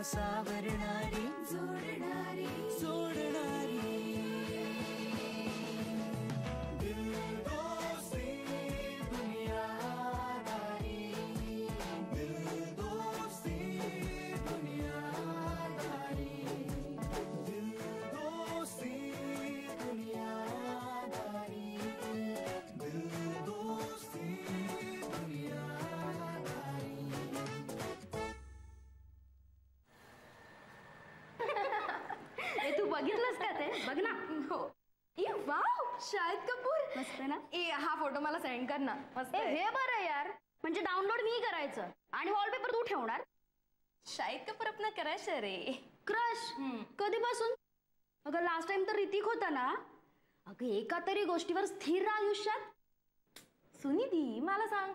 सावरणारी जोडणारी जोडणारी दिल दोस्ती दुनियादारी दिल दोस्ती दुनियादारी दिल दोस्ती दुनियादारी दिल दोस्ती दुनियादारी. तू बघितलंस का ते? बघ ना. हो. ए वाव, शाहिद कपूर मस्त ना. ए हा फोटो मला सेंड कर ना. मस्त हे बरं यार, म्हणजे डाउनलोड मी करायचं आणि वॉलपेपर तू ठेवणार. शाहिद कपूर अपना क्रश रे. क्रश कधीपासून? अगं लास्ट टाइम तर ऋतिक होता ना. अगं एका तरी गोष्टीवर स्थिर राहा आयुष्यात. सुनिधी मला सांग,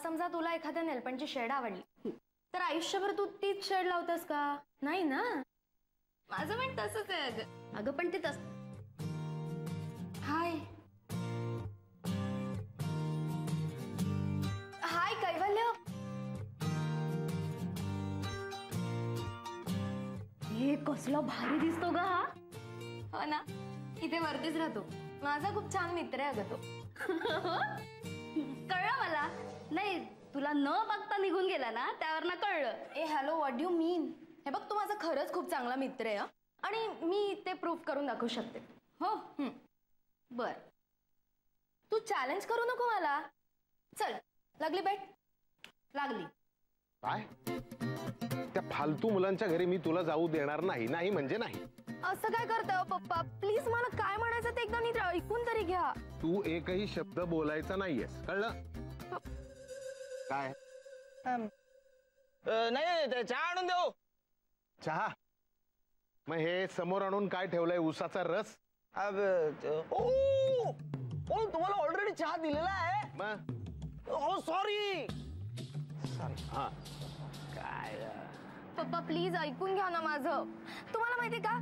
समजा तुला एखाद्या नेलपेंटची शेड आवडली तर आयुष्यभर तू तीच शेड लावतेस का? नाही ना. माझं पण तसंच आहे अगं. अगं पण ते तस. हाय हाय कैवल्य. हे कसला भारी दिसतो ग हा. हो ना, इथे वरतीच राहतो. माझा खूप छान मित्र आहे अगं तो. कळलं मला. नाही तुला न बघता निघून गेला ना, त्यावर ना कळलं. ए हॅलो, व्हॉट डू मीन? हे बघ, तू माझा खरंच खूप चांगला मित्र आहे आणि मी ते प्रूफ करून दाखवू शकते. हो बर. तू चॅलेंज करू नको मला. चल लागली बेट. लागली. काय? त्या फालतू मुलांच्या घरी मी तुला जाऊ देणार नाही. नाही म्हणजे नाही. असं काय करताय पप्पा? प्लीज मला काय म्हणायचं ते एकदा नीट ऐकून तरी घ्या. तू एकही शब्द बोलायचा नाहीयेस, कळलं? काय? नाही ते चहा आणून देऊ. चहा? मग हे समोर आणून काय ठेवलंय? उसाचा रस? तुम्हाला ऑलरेडी चहा दिलेला आहे. मग ओ सॉरी. हा काय पप्पा प्लीज ऐकून घ्या ना माझं. तुम्हाला माहितीये का,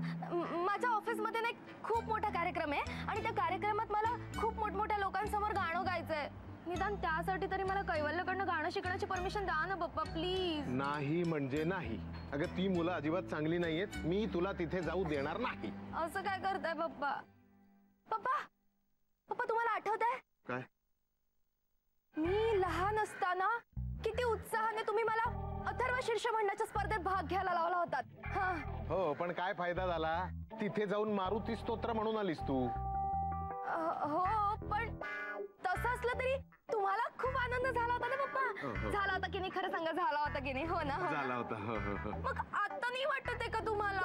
माझ्या ऑफिसमध्ये ना एक खूप मोठा कार्यक्रम आहे आणि त्या कार्यक्रमात मला खूप मोठमोठ्या लोकांसमोर गाणं गायचंय. निदान त्यासाठी तरी मला कैवल्यकडनं गाणं शिकण्याची परमिशन द्या ना पप्पा प्लीज. नाही म्हणजे नाही. अगं ती मुलं अजिबात चांगली नाहीयेत. मी तुला तिथे जाऊ देणार नाही. असं काय करताय पप्पा? पप्पा पप्पा तुम्हाला आठवतंय काय? मी लहान असताना किती उत्साहाने तुम्ही मला अथर्व शीर्ष मंडळाच्या स्पर्धेत भाग घ्यायला लावला होता. हो, पण काय फायदा झाला? तिथे जाऊन मारुती स्तोत्र म्हणून आलीस तू. हो, पण तसं असलं तरी तुम्हाला खूप आनंद झाला होता ना पप्पा? झाला होता की नाही? खरं सांगा, झाला होता की नाही? हो ना. झाला होता. मग आता नाही वाटत आहे का तुम्हाला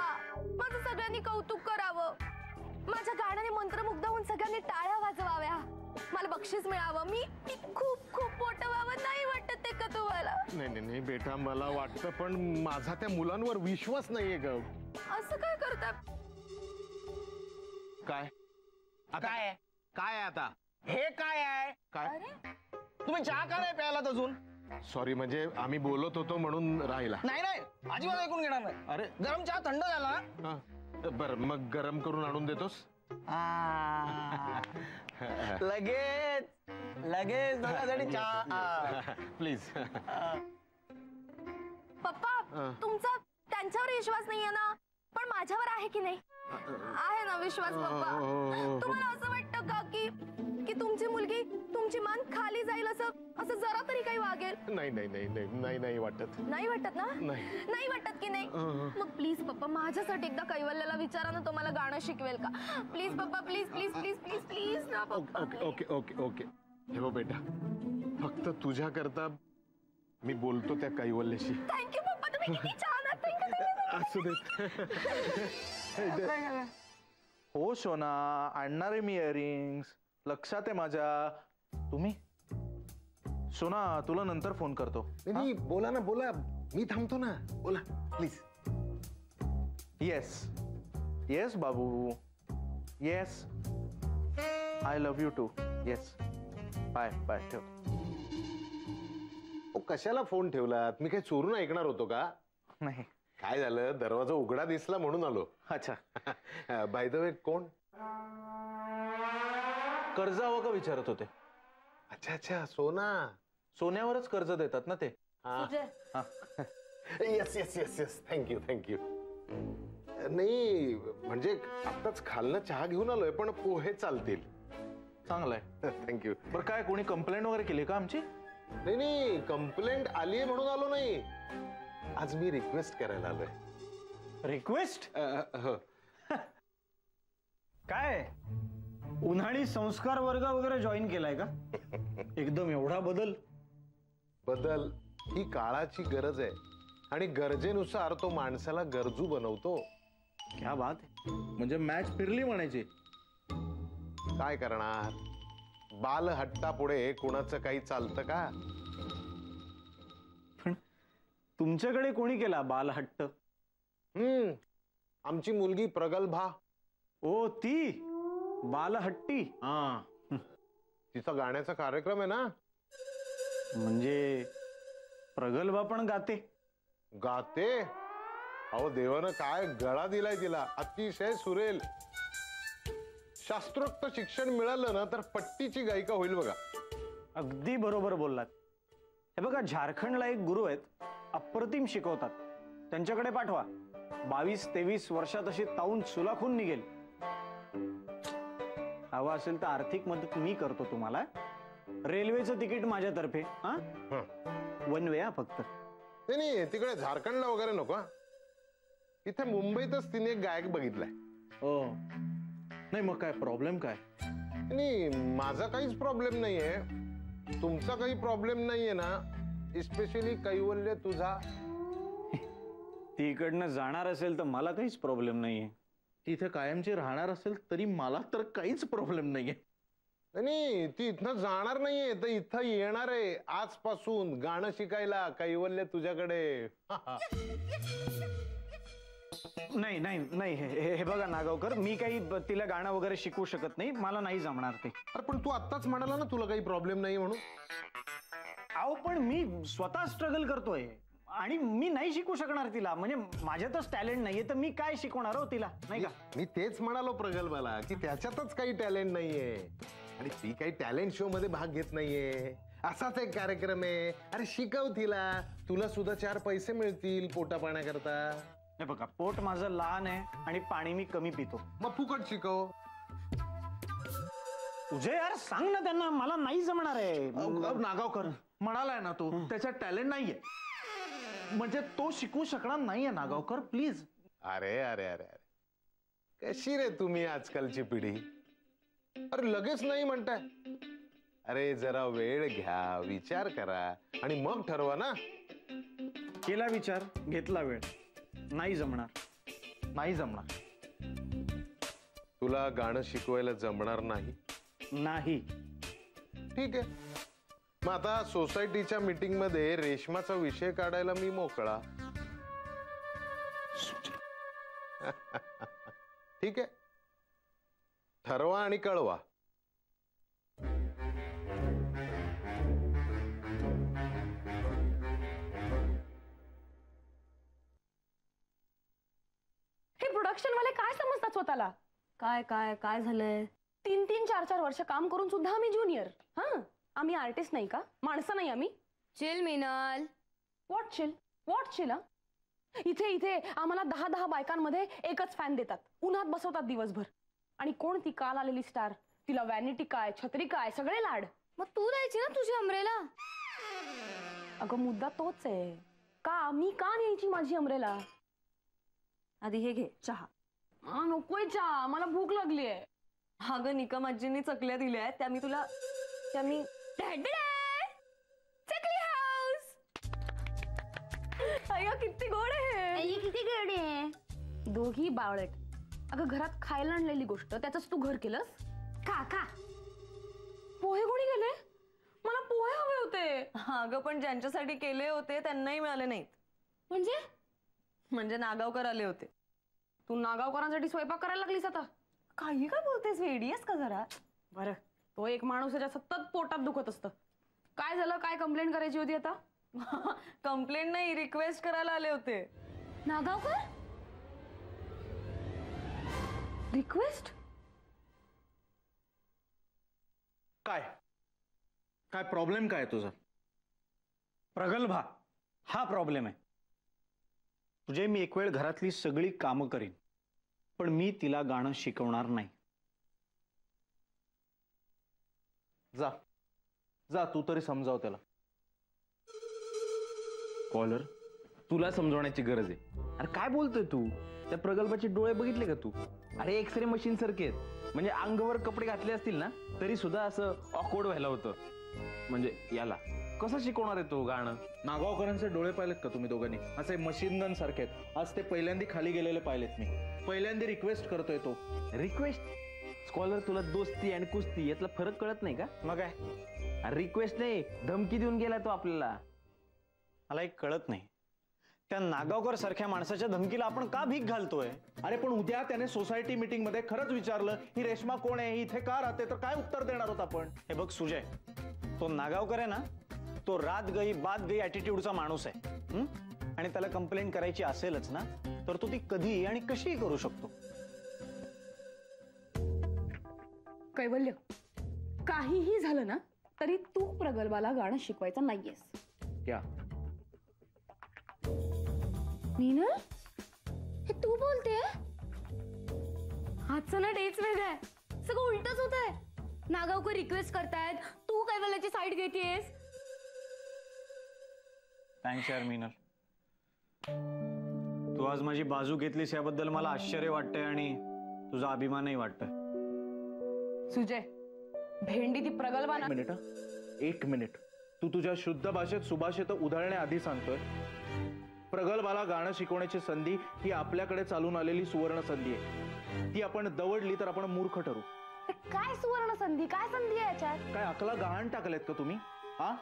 माझं सगळ्यांनी कौतुक करावं, माझ्या गाण्याने मंत्रमुग्ध होऊन सगळ्यांनी टाळ्या वाजवाव्या, मला बक्षीस मिळावं, मी खूप खूप मोठं व्हावं? नाही वाटत आहे का तुम्हाला? नाही नाही बेटा, मला वाटतं, पण माझा त्या मुलांवर विश्वास नाहीये ग. असं काय करता? काय काय काय आता? हे काय आहे? काय? तुम्ही चहा का नाही प्यायला अजून? सॉरी, म्हणजे आम्ही बोलत होतो म्हणून राहिला. नाही नाही, अजिबात ऐकून घेणार नाही. अरे गरम चहा थंड झाला ना. बर, मग गरम करून आणून देतोस? लगेच लगेच दोघांसाठी चहा प्लीज. पप्पा तुमचा त्यांच्यावर विश्वास नाहीये ना, पण माझ्यावर आहे की नाही? आहे ना विश्वास पप्पा? तुम्हाला असं वाटतं का की तुमची मुलगी तुमची मान खाली जाईल असं जरा तरी काही वागेल? नाही नाही नाही नाही नाही नाही वाटत. नाही वाटत ना? नाही. नाही वाटत की नाही? मग प्लीज पप्पा माझ्यासाठी एकदा कैवल्याला विचारा ना, तो मला गाणं शिकवेल का? प्लीज पप्पा, please please please please please ना पप्पा. Okay okay okay okay. हे बघ बेटा, फक्त तुझ्या करता मी बोलतो त्या कैवल्याशी. थँक्यू पप्पा, तुम्ही किती छान आहात. थँक्यू. असू दे. हो सोना, आणणार आहे मी इयरिंग्स. लक्षात आहे माझ्या. तुम्ही सोना, तुला नंतर फोन करतो. नाही, बोला ना, बोला. मी थांबतो ना, बोला प्लीज. येस येस बाबू, yes. I love you too. Yes, bye bye. ठेव. कशाला फोन ठेवलात? मी काही चोरून ऐकणार होतो का? नाही. काय झालं, दरवाजा उघडा दिसला म्हणून आलो. अच्छा. बाय द वे, कोण? कर्ज हवं का विचारत होते. अच्छा अच्छा, सोना. सोन्यावरच कर्ज देतात ना ते. सुजय, हा. Yes yes yes yes thank you thank you. नाही म्हणजे आताच खालनं चहा घेऊन आलोय पण पोहे चालतील. चांगलंय. थँक्यू. बरं काय कोणी कंप्लेंट वगैरे केली का आमची? नाही नाही कंप्लेंट आली म्हणून आलो नाही. आज मी रिक्वेस्ट करायला आलोय. रिक्वेस्ट हो. काय उन्हाळी संस्कार वर्ग वगैरे जॉईन केलाय का? एकदम एवढा बदल? बदल ही काळाची गरज आहे आणि गरजेनुसार तो माणसाला गरजू बनवतो. क्या बात आहे. म्हणजे मॅच फिरली म्हणायची. काय करणार, बाल हट्टापुढे कुणाचं काही चालतं का? पण तुमच्याकडे कोणी केला बालहट्ट? आमची मुलगी प्रगल्भा. ओ ती बालहट्टी. हा तिचा गाण्याचा कार्यक्रम आहे ना. म्हणजे प्रगल्भा पण गाते? गाते. अहो देवानं काय गळा दिलाय तिला, अतिशय सुरेल. शास्त्रोक्त शिक्षण मिळालं ना तर पट्टीची गायिका होईल बघा. अगदी बरोबर बोललात. हे बघा झारखंडला एक गुरु आहेत, अप्रतिम शिकवतात. त्यांच्याकडे पाठवा. 22-23 वर्षात अशी ताऊन सुलाखून निघेल. हवा असेल तर आर्थिक मदत मी करतो तुम्हाला. रेल्वेचं तिकीट माझ्यातर्फे. हा वन वे फक्त. नाही नाही तिकडे झारखंडला वगैरे नको हा. इथे मुंबईतच तिने एक गायक बघितलाय. हो. नाही मग काय प्रॉब्लेम काय? नाही माझा काहीच प्रॉब्लेम नाहीये. तुमचा काही प्रॉब्लेम नाहीये ना. इस्पेशली कैवल्य तुझा. ती इकडनं जाणार असेल तर मला काहीच प्रॉब्लेम नाहीये. इथे कायमची राहणार असेल तरी मला तर काहीच प्रॉब्लेम नाहीये. नाही ती इथनं जाणार नाहीये तर इथं येणार आहे आजपासून गाणं शिकायला कैवल्य तुझ्याकडे. नाही नाही नाही हे बघा नागावकर, मी काही तिला गाणं वगैरे शिकवू शकत नाही. मला नाही जमणार ते. अरे पण तू आत्ताच म्हणाला ना तुला काही प्रॉब्लेम नाही म्हणून. अहो पण मी स्वतः स्ट्रगल करतोय आणि मी नाही शिकू शकणार तिला. म्हणजे माझ्यातच टॅलेंट नाहीये तर मी काय शिकवणार हो तिला, नाही का? मी तेच म्हणालो प्रगल्भाला की त्याच्यातच काही टॅलेंट नाहीये आणि ती काही टॅलेंट शो मध्ये भाग घेत नाहीये. असाच एक कार्यक्रम आहे. अरे शिकव तिला, तुला सुद्धा 4 पैसे मिळतील पोटा पाण्याकरता. हे बघा पोट माझं लहान आहे आणि पाणी मी कमी पितो. मग फुकट शिकव. तुझे यार सांग ना त्यांना, मला नाही जमणार आहे. नागावकर म्हणालाय ना तो त्याच्यात टॅलेंट नाहीये म्हणजे तो शिकू शकणार नाहीये. नागावकर प्लीज. अरे अरे अरे अरे कशी रे तुम्ही आजकालची पिढी. अरे लगेच नाही म्हणताय. अरे जरा वेळ घ्या, विचार करा आणि मग ठरवा ना. केला विचार, घेतला वेळ. नाही जमणार. नाही जमणार. तुला गाणं शिकवायला जमणार नाही? नाही. ठीक आहे. मग आता सोसायटीच्या मीटिंग मध्ये रेशमाचा विषय काढायला मी मोकळा. ठीक आहे. ठरवा आणि कळवा. हे प्रोडक्शन वाले काय समजतात स्वतःला? काय काय काय झालंय? 3-3, 4-4 वर्ष काम करून सुद्धा आम्ही ज्युनियर. हा आम्ही आर्टिस्ट नाही का? माणसं नाही आम्ही? Chill Minal. What chill? What chill? इथे इथे आम्हाला 10-10 बायकांमध्ये एकच फॅन देतात. उन्हात बसवतात दिवसभर. आणि कोण ती काल आलेली स्टार? तिला वॅनिटी काय, छत्री काय, सगळे लाड. मग तू द्यायची ना तुझी अमरेला. अगं मुद्दा तोच आहे. का मी का न्यायची माझी अमरेला? आधी हे घे चहा. नकोय चहा, मला भूक लागली आहे. अगं निकम आजींनी चकल्या दिल्या आहेत त्या मी तुला चकली हाऊस. अय्या किती गोड आहे. किती गडी आहे. दोघी बावळट. अगं घरात खायला आणलेली गोष्ट त्याच तू घर केलंस. खा खा. पोहे कोणी केले? मला पोहे हवे होते. अगं पण ज्यांच्यासाठी केले होते त्यांनाही मिळाले नाहीत. म्हणजे नागावकर आले होते. तू नागावकरांसाठी स्वयंपाक करायला लागलीस आता? काही काय बोलतेस, वेडी आहेस का जरा? बरं तो एक माणूस त्याच्या सतत पोटात दुखत असतं. काय झालं, काय कंप्लेंट करायची होती आता? कंप्लेंट नाही, रिक्वेस्ट करायला आले होते. नागावकर रिक्वेस्ट? काय काय प्रॉब्लेम काय तुझा? प्रगल्भा हा प्रॉब्लेम आहे. तुझे मी एक वेळ घरातली सगळी कामं करीन, पण मी तिला गाणं शिकवणार नाही. जा जा, तू तरी समजाव त्याला. कॉलर, तुला समजवण्याची गरज आहे. अरे काय बोलतोय तू? त्या प्रगल्भाचे डोळे बघितले का तू? अरे एक्सरे मशीन सारखे आहेत. म्हणजे अंगावर कपडे घातले असतील ना तरी सुद्धा असं ऑकवर्ड व्हायला होतं. म्हणजे याला कसं शिकवणार आहे तो गाणं? नागावकरांचे डोळे पाहिलेत का तुम्ही दोघांनी? असे मशीन गन सारखे आहेत. आज ते पहिल्यांदा खाली गेलेले पाहिलेत मी. पहिल्यांदा रिक्वेस्ट करतोय तो. रिक्वेस्ट? स्कॉलर, तुला दोस्ती आणि कुस्ती यातला फरक कळत नाही का? मग काय? अरे रिक्वेस्ट नाही, धमकी देऊन गेला तो आपल्याला. मला एक कळत नाही, त्या नागावकर सारख्या माणसाच्या धमकीला आपण का भीक घालतोय? अरे पण उद्या त्याने सोसायटी मीटिंग मध्ये खरंच विचारलं ही रेश्मा कोण आहे, ही इथे का राहते, तर काय उत्तर देणार आहोत आपण? हे बघ सुजय, तो नागावकर आहे ना, तो रात गई बात गई ॲटिट्यूडचा माणूस आहे. आणि त्याला कंप्लेंट करायची असेलच ना, तर तो ती कधी आणि कशीही करू शकतो. कैवल्य, काहीही झालं ना तरी तू प्रगल्भाला गाणं शिकवायचं नाहीयेस. क्या? मीनल, हे तू बोलते? आजचा ना डेच वेगळा आहे. सगळं उलटच होत आहे. नागावकर रिक्वेस्ट करतायत, तू कैवल्याची साईड घेतेस. थँक्स यार मीनल, तू आज माझी बाजू घेतलीस याबद्दल मला आश्चर्य वाटतंय आणि तुझा अभिमानही वाटतोय. सुजय, भेंडी ती प्रगल्भाना. मिनिट हा, एक मिनिट. तू तुझ्या शुद्ध भाषेत सुभाषित उधळण्याआधी सांगतोय प्रगल्भाला गाणं शिकवण्याची संधी ही आपल्याकडे चालून आलेली सुवर्ण संधी आहे. ती आपण दवडली तर आपण मूर्ख ठरू. काय सुवर्ण संधी? काय संधी आहे याच्यात? काय अकला गहाण टाकलेत का तुम्ही? हा,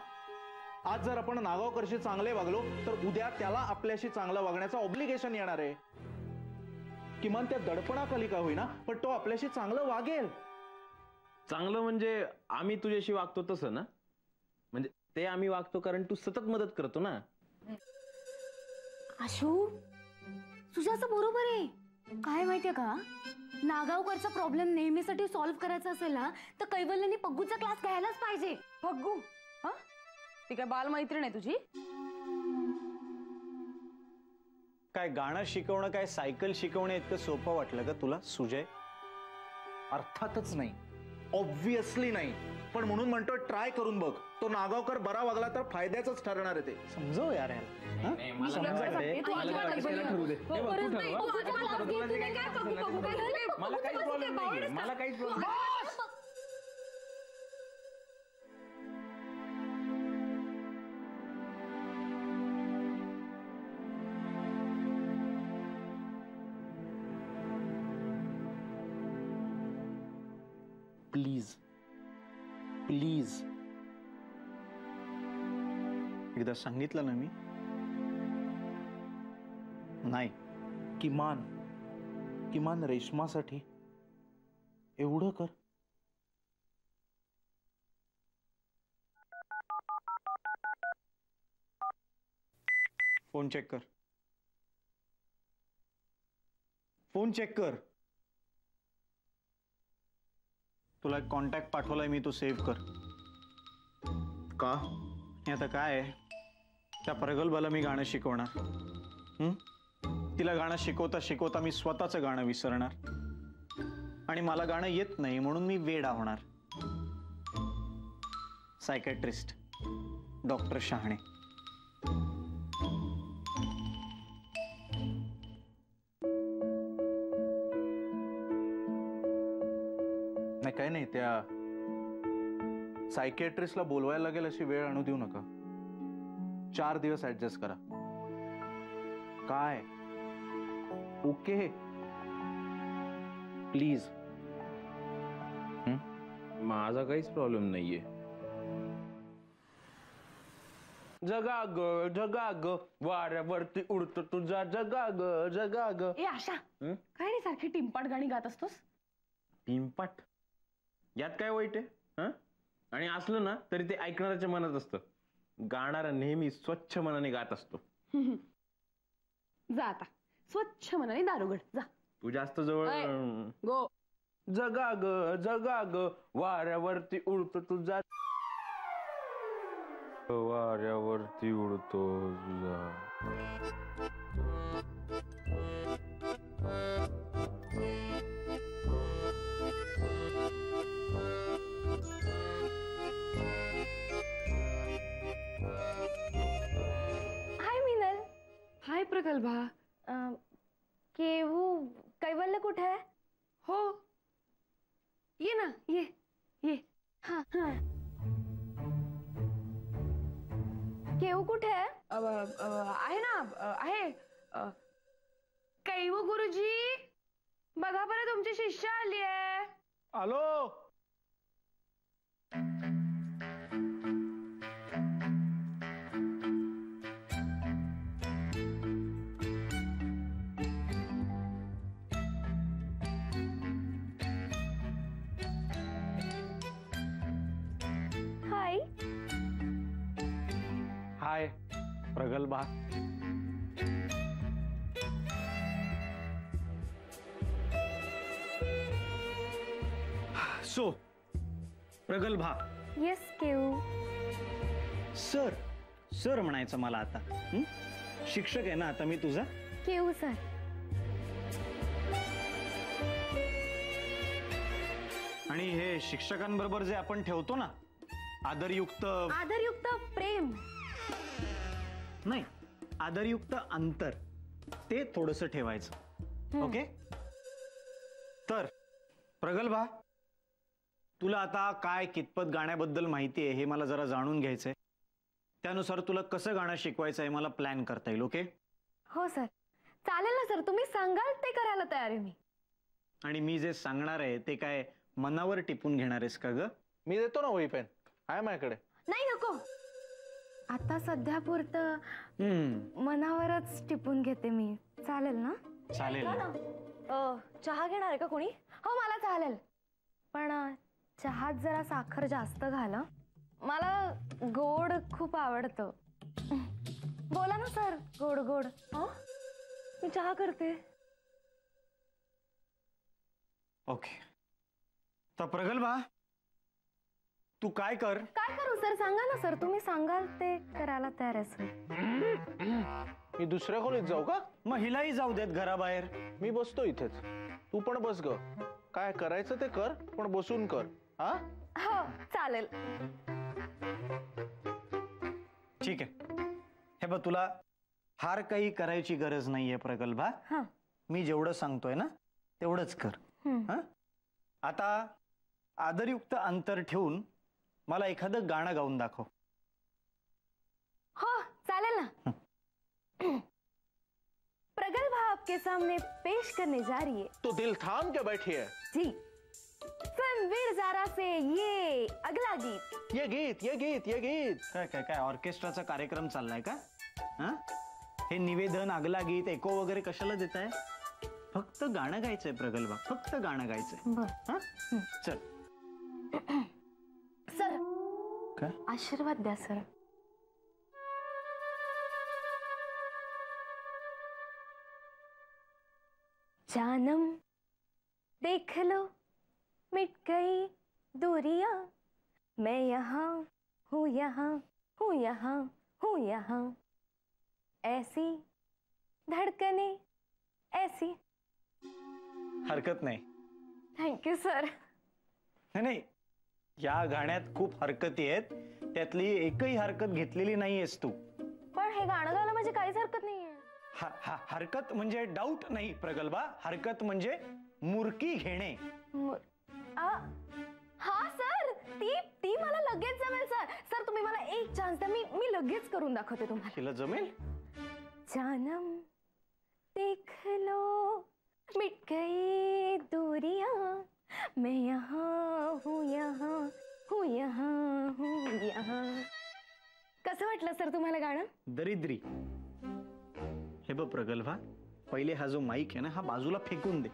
आज जर आपण नागावकरशी चांगले वागलो तर उद्या त्याला आपल्याशी चांगलं वागण्याचं ऑब्लिगेशन येणार आहे. किमान त्या दडपणाखाली का होईना पण तो आपल्याशी चांगलं वागेल. चांगलं म्हणजे आम्ही तुझ्याशी वागतो तसं ना? म्हणजे ते आम्ही वागतो कारण तू सतत मदत करतो ना. आशू, तुझं असं बरोबर आहे. काय माहितीये का, नागावकरचा प्रॉब्लेम नेहमीसाठी सॉल्व्ह करायचा असेल ना तर कैवल्याने पग्गूचा क्लास घ्यायलाच पाहिजे. पग्गू? हा, ती काय बालमैत्रीण आहे तुझी? काय गाणं शिकवणं काय सायकल शिकवणं इतकं सोपं वाटलं का तुला सुजय? अर्थातच नाही, ऑब्व्हियसली नाही. पण म्हणून म्हणतो ट्राय करून बघ. तो नागावकर बरा वागला तर फायद्याच ठरणार आहे ते. समजव यार याला. मला काहीच प्रॉब्लेम नाही, मला काहीच प्रॉब्लेम. Please please. एकदा सांगितलं ना मी, नाही. किमान किमान रेश्मासाठी एवढं कर. फोन चेक कर, फोन चेक कर. तुला एक कॉन्टॅक्ट पाठवलाय मी, तो सेव्ह कर. का? हे आता काय आहे, त्या प्रगल्भाला मी गाणं शिकवणार. तिला गाणं शिकवता शिकवता मी स्वतःचं गाणं विसरणार आणि मला गाणं येत नाही म्हणून मी वेडा होणार. सायकॅट्रिस्ट डॉक्टर शहाणे. नाही काही नाही, त्या सायकियाट्रिस्टला बोलवायला लागेल अशी वेळ आणू देऊ नका. 4 दिवस ऍडजस्ट करा. काय? Okay please. माझा काहीच प्रॉब्लेम नाहीये. जगा ग जगा ग, वाऱ्यावरती उडतो तुझा जगा ग जगा ग. ए आशा, काय रे सारखी टिंपाट गाणी गात असतोस? टिंपाट? यात काय वाईट आहे? हं? आणि असलं ना तरी ते ऐकणाऱ्याच्या मनात असतं. गाणारा नेहमी स्वच्छ मनाने गात असतो. जा आता स्वच्छ मनाने दारुगड जा. तू जास्त जवळ. गो. जगा ग वाऱ्यावरती उडतो तुझा, वाऱ्यावरती उडतो तुझा. प्रगल्भा. केवू कैवल्य कुठे आहे? हो, ये ना, ये ये. हा. केवू कुठे आहे? आहे ना, आहे. कैव गुरुजी, बघा बरं तुमची शिष्य आली आहे. आलो. हाय. हाय प्रगल्भा. सो प्रगल्भा. येस केवू. सर सर म्हणायचं मला आता. शिक्षक आहे ना आता मी तुझा. केवू सर. आणि हे शिक्षकांबरोबर जे आपण ठेवतो ना आदरयुक्त आदरयुक्त प्रेम. नाही आदरयुक्त अंतर ते थोडस ठेवायचं. ओके. तर प्रगल्भा तुला आता काय कितपत गाण्याबद्दल माहिती आहे हे मला जरा जाणून घ्यायचंय. त्यानुसार तुला कसं गाणं शिकवायचं आहे मला प्लॅन करता येईल. ओके. हो सर. चालेल ना सर, तुम्ही सांगाल ते करायला तयार आहे मी. आणि मी जे सांगणार आहे ते काय मनावर टिपून घेणार आहेस का ग? मी देतो ना वही पेन, आहे माझ्याकडे. नाही नको. आता सध्या पुरतं मनावरच टिपून घेते मी. चालेल ना? चालेल ना. चहा घेणार आहे का कोणी? हो मला चालेल, पण चहात जरा साखर जास्त घाला. मला गोड खूप आवडतं. बोला ना सर. गोड गोड. मी चहा करते. ओके. तर प्रगल्भा तू काय कर. काय करू सर? सांगा ना सर. तुम्ही सांगाल ते करायला तयार आहे सर. मी दुसऱ्या खोलीत जाऊ का? मग हिलाही जाऊ देत घराबाहेर. मी बसतो इथेच, तू पण बस ग. काय करायचं ते कर, पण बसून कर. हा हो चालेल. ठीक आहे. हे बघ तुला फार काही करायची गरज नाहीये प्रगल्भा. हा. मी जेवढं सांगतोय ना तेवढंच कर. हा. आता आदरयुक्त अंतर ठेवून मला एखादं गाणं गाऊन दाखव. हो चालेल ना. प्रगल्भा आपके सामने पेश करने जा रही है. तो दिल थाम के बैठी है. जी. फिल्म वीर ज़ारा से ये अगला गीत. ये गीत, ये गीत, ये गीत. काय काय काय ऑर्केस्ट्राचा कार्यक्रम चाललाय का? हा. हे निवेदन अगला गीत एको वगैरे कशाला देत आहे? फक्त गाणं गायचंय प्रगल्भा, फक्त गाणं गायचंय. हा. चल. सर काय? आशीर्वाद द्या सर. जानम देख लो मिट गई दूरियां. मैं यहाँ हूँ, यहाँ हूँ, यहाँ हूँ, यहाँ. ऐसी धड़कने ऐसी. हरकत नाही. Thank you sir. नाही या गाण्यात खूप हरकती आहेत, त्यातली एकही हरकत घेतलेली नाहीयेस तू. पण हे गाणं गायला माझी काहीच हरकत नाहीये. हरकत म्हणजे डाऊट नाही प्रगल्भा. हरकत म्हणजे मुरकी घेणे. हा सर. ती मला लगेच जमेल सर. सर तुम्ही मला एक चान्स द्या. मी लगेच करून दाखवते तुम्हाला. तिला जमेल. जानम देख लो मिट गई दूरियां. मैं यहाँ हूँ, यहाँ हूँ, यहाँ हूँ, यहाँ. कसं वाटलं सर तुम्हाला गाणं? दरिद्री. हे बघ प्रगल्भा, पहिले हा जो माईक आहे ना हा बाजूला फेकून दे.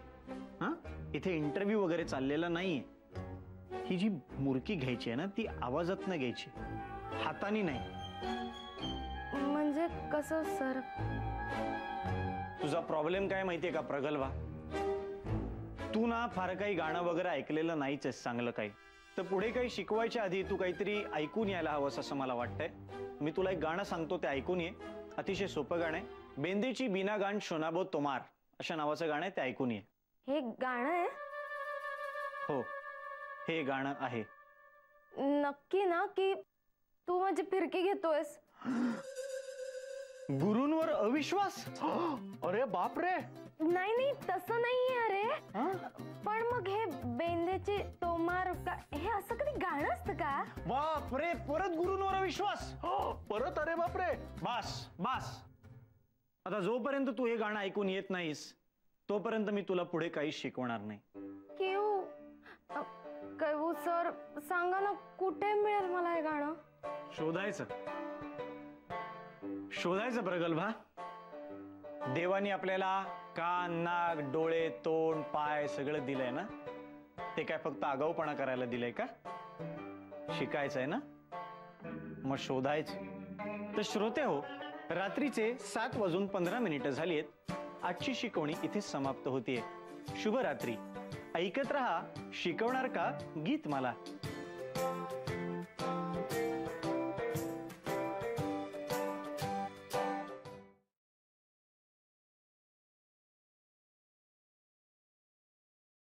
हा. इथे इंटरव्ह्यू वगैरे चाललेला नाहीये. ही जी मुरकी घ्यायची आहे ना ती आवाजातनं घ्यायची, हातानी नाही. म्हणजे कसं सर? तुझा प्रॉब्लेम काय माहितीये का प्रगल्भा? तू ना फार काही गाणं वगैरे ऐकलेलं नाहीच आहेस चांगलं काही. तर पुढे काही शिकवायच्या आधी तू काहीतरी ऐकून यायला हवंस असं मला वाटतंय. मी तुला एक गाणं सांगतो ते ऐकून ये. अतिशय सोपं गाणं आहे. बेंदेची बिना गाण शोनाबो तोमार अशा नावाचं गाणं आहे, ते ऐकून ये. हे गाणं आहे? हो हे गाणं आहे. नक्की ना की तू माझी फिरकी घेतोयस? गुरूंवर अविश्वास? अरे बाप रे. नाही नाही तसं नाहीये अरे. पण मग हे बेंदेचे तोमार हे असं कधी गाणं असतं का? बाप रे, परत गुरूंवर अविश्वास? परत? अरे बाप रे. बस बस, आता जोपर्यंत तू हे गाणं ऐकून येत नाहीस तोपर्यंत मी तुला पुढे काही शिकवणार नाही. कैवू सर सांगा ना, कुठे मिळेल मला हे गाणं? शोधायचं प्रगल्भा. देवानी आपल्याला कान, नाक, डोळे, तोंड, पाय सगळं दिलंय ना. ते काय फक्त आगाऊपणा करायला दिलंय का? शिकायचंय ना, मग शोधायचं. तर श्रोते हो, रात्रीचे 7:15 झालीत. आजची शिकवणी इथे समाप्त होतीये. शुभरात्री. ऐकत रहा शिकवणार का गीतमाला.